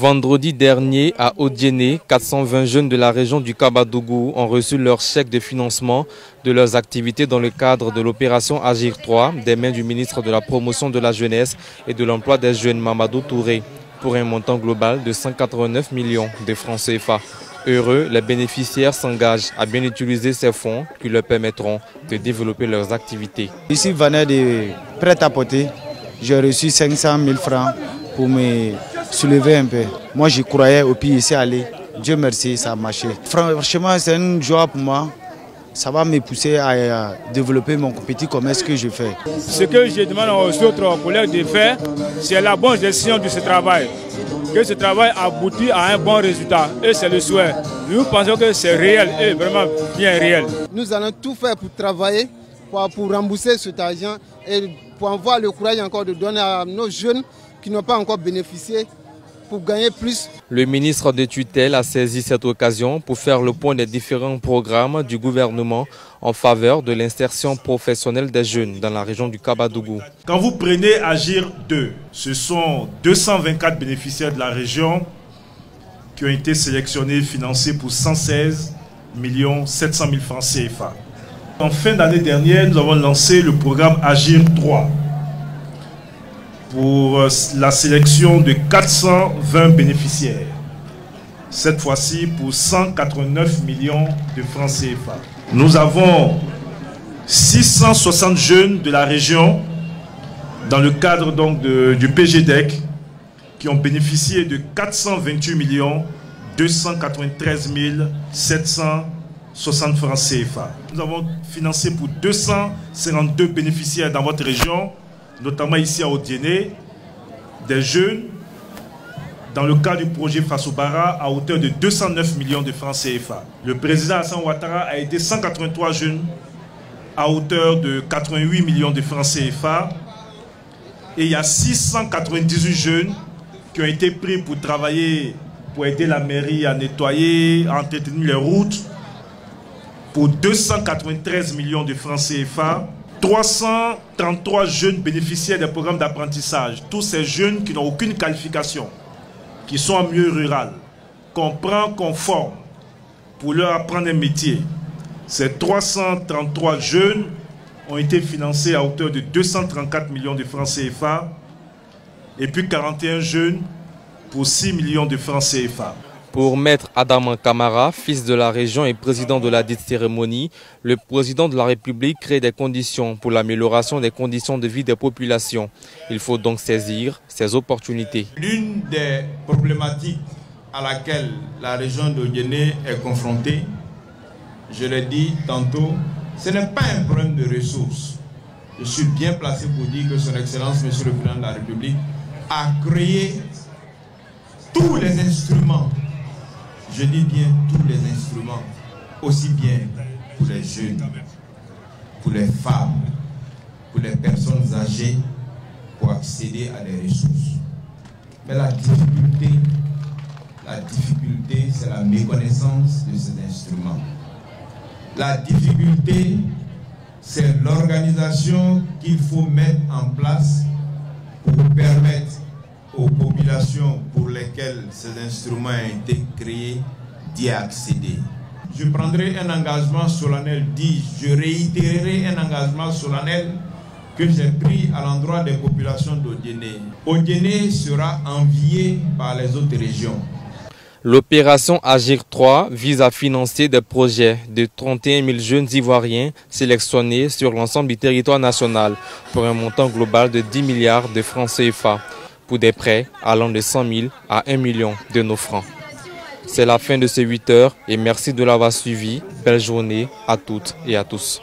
Vendredi dernier, à Odiéné, 420 jeunes de la région du Kabadougou ont reçu leur chèque de financement de leurs activités dans le cadre de l'opération Agir 3 des mains du ministre de la Promotion de la Jeunesse et de l'Emploi des Jeunes, Mamadou Touré, pour un montant global de 189 millions de francs CFA. Heureux, les bénéficiaires s'engagent à bien utiliser ces fonds qui leur permettront de développer leurs activités. Ici, venait de prêt-à-porter. J'ai reçu 500 000 francs pour me soulever un peu. Moi, j'y croyais, au puis ici aller. Dieu merci, ça a marché. Franchement, c'est une joie pour moi. Ça va me pousser à développer mon petit commerce que je fais. Ce que je demande aux autres collègues de faire, c'est la bonne gestion de ce travail. Que ce travail aboutit à un bon résultat. Et c'est le souhait. Nous pensons que c'est réel et vraiment bien réel. Nous allons tout faire pour travailler, pour rembourser cet argent et pour avoir le courage encore de donner à nos jeunes qui n'ont pas encore bénéficié pour gagner plus. Le ministre de tutelle a saisi cette occasion pour faire le point des différents programmes du gouvernement en faveur de l'insertion professionnelle des jeunes dans la région du Kabadougou. Quand vous prenez Agir 2, ce sont 224 bénéficiaires de la région qui ont été sélectionnés et financés pour 116 700 000 francs CFA. En fin d'année dernière, nous avons lancé le programme Agir 3 pour la sélection de 420 bénéficiaires. Cette fois-ci pour 189 millions de francs CFA. Nous avons 660 jeunes de la région dans le cadre donc du PGDEC qui ont bénéficié de 428 293 760 francs CFA. Nous avons financé pour 252 bénéficiaires dans votre région, notamment ici à Odiéné, des jeunes dans le cadre du projet Fassobara à hauteur de 209 millions de francs CFA. Le président Hassan Ouattara a aidé 183 jeunes à hauteur de 88 millions de francs CFA. Et il y a 698 jeunes qui ont été pris pour travailler, pour aider la mairie à nettoyer, à entretenir les routes, pour 293 millions de francs CFA. 333 jeunes bénéficiaires des programmes d'apprentissage. Tous ces jeunes qui n'ont aucune qualification, qui sont en milieu rural, qu'on prend, qu'on forme pour leur apprendre un métier. Ces 333 jeunes ont été financés à hauteur de 234 millions de francs CFA et puis 41 jeunes pour 6 millions de francs CFA. Pour Maître Adaman Kamara, fils de la région et président de la dite cérémonie, le président de la République crée des conditions pour l'amélioration des conditions de vie des populations. Il faut donc saisir ces opportunités. L'une des problématiques à laquelle la région d'Odiéné est confrontée, je l'ai dit tantôt, ce n'est pas un problème de ressources. Je suis bien placé pour dire que son Excellence, Monsieur le Président de la République, a créé tous les instruments. Je dis bien tous les instruments, aussi bien pour les jeunes, pour les femmes, pour les personnes âgées, pour accéder à des ressources. Mais la difficulté, c'est la méconnaissance de ces instruments. La difficulté, c'est l'organisation qu'il faut mettre en place pour permettre aux populations pour lesquelles ces instruments ont été créés d'y accéder. Je prendrai un engagement solennel, je réitérerai un engagement solennel que j'ai pris à l'endroit des populations d'Odiéné. Odiéné sera envié par les autres régions. L'opération Agir 3 vise à financer des projets de 31 000 jeunes Ivoiriens sélectionnés sur l'ensemble du territoire national pour un montant global de 10 milliards de francs CFA. Pour des prêts allant de 100 000 à 1 million de nos francs. C'est la fin de ces 8 heures et merci de l'avoir suivi. Belle journée à toutes et à tous.